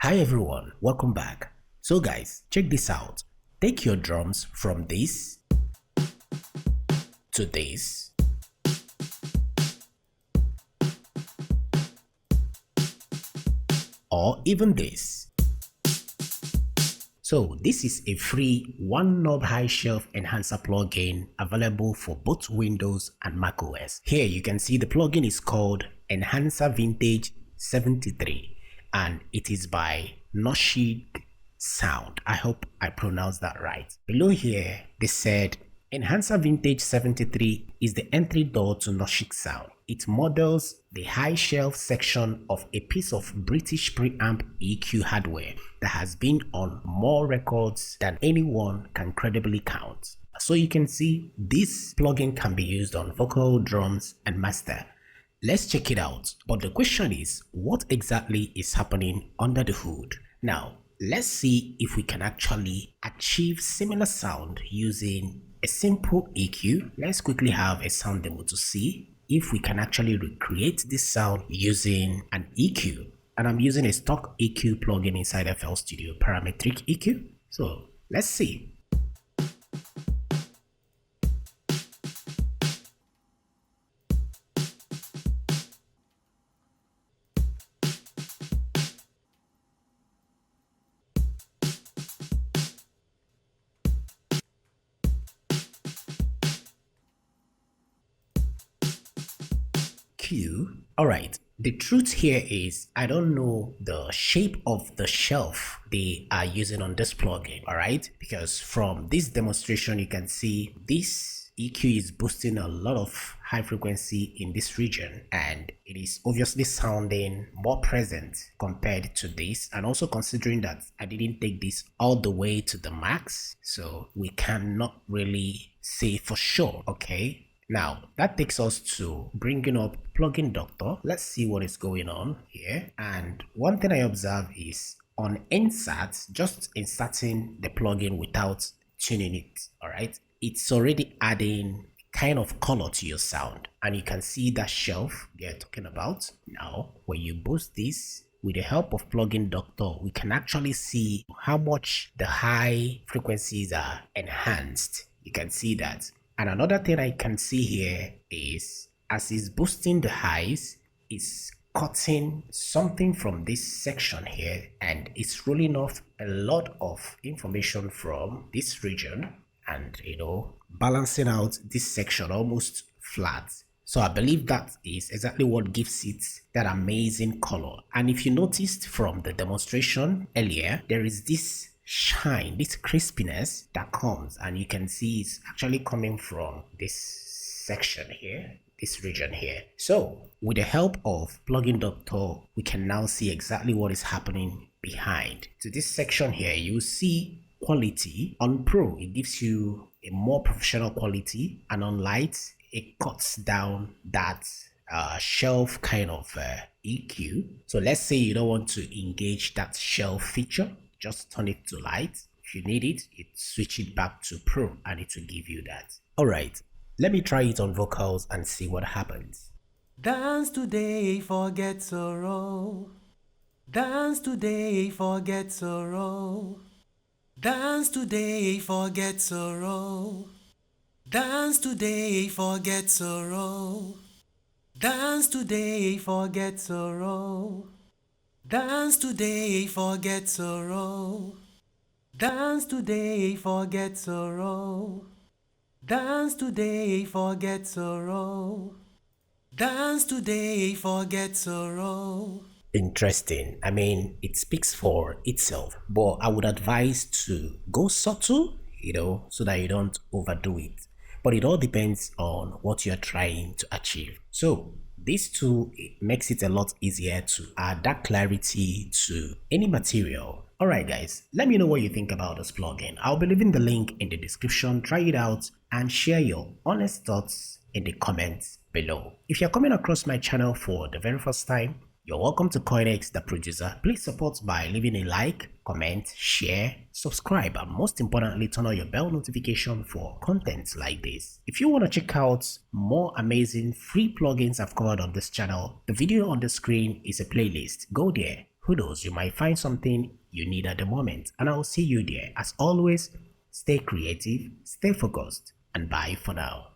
Hi everyone, welcome back. So guys, check this out. Take your drums from this to this or even this. So this is a free one knob high shelf enhancer plugin available for both Windows and macOS. Here you can see the plugin is called Enhancer Vintage 73 and it is by Noshig Sound. I hope I pronounced that right. Below here they said Enhancer Vintage 73 is the entry door to Noshig Sound. It models the high shelf section of a piece of British preamp EQ hardware that has been on more records than anyone can credibly count. So you can see this plugin can be used on vocal, drums, and master. Let's check it out. But the question is, what exactly is happening under the hood? Now, let's see if we can actually achieve similar sound using a simple EQ. Let's quickly have a sound demo to see if we can actually recreate this sound using an EQ. And I'm using a stock EQ plugin inside FL Studio, parametric EQ. So let's see. Alright, the truth here is I don't know the shape of the shelf they are using on this plugin, alright, because from this demonstration you can see this EQ is boosting a lot of high frequency in this region and it is obviously sounding more present compared to this, and also considering that I didn't take this all the way to the max, so we cannot really say for sure. Okay, now that takes us to bringing up plugin doctor. Let's see what is going on here. And one thing I observe is on insert, just inserting the plugin without tuning it, all right, it's already adding kind of color to your sound, and you can see that shelf they're talking about. Now when you boost this with the help of plugin doctor, we can actually see how much the high frequencies are enhanced. You can see that. And another thing I can see here is as it's boosting the highs, it's cutting something from this section here and it's rolling off a lot of information from this region and, you know, balancing out this section almost flat. So I believe that is exactly what gives it that amazing color. And if you noticed from the demonstration earlier, there is this shine, this crispiness that comes, and you can see it's actually coming from this section here, this region here. So with the help of plugin doctor, we can now see exactly what is happening behind. So this section here, you see quality. On pro it gives you a more professional quality, and on light it cuts down that shelf kind of EQ. So let's say you don't want to engage that shelf feature, just turn it to light. If you need it, switch it back to pro and it will give you that. Alright, let me try it on vocals and see what happens. Dance today, forget sorrow. Dance today, forget sorrow. Dance today, forget sorrow. Dance today, forget sorrow. Dance today, forget sorrow. Dance today, forget sorrow. Dance today, forget sorrow. Dance today, forget sorrow. Dance today, forget sorrow. Interesting. I mean, it speaks for itself, but I would advise to go subtle, you know, so that you don't overdo it. But it all depends on what you're trying to achieve. So this tool, it makes it a lot easier to add that clarity to any material. Alright guys, let me know what you think about this plugin. I'll be leaving the link in the description. Try it out and share your honest thoughts in the comments below. If you're coming across my channel for the very first time, you're welcome to CoinxDaProducer. Please support by leaving a like, comment, share, subscribe, and most importantly, turn on your bell notification for content like this. If you want to check out more amazing free plugins I've covered on this channel, the video on the screen is a playlist. Go there Who knows, you might find something you need at the moment. And I'll see you there. As always, stay creative, stay focused, and bye for now.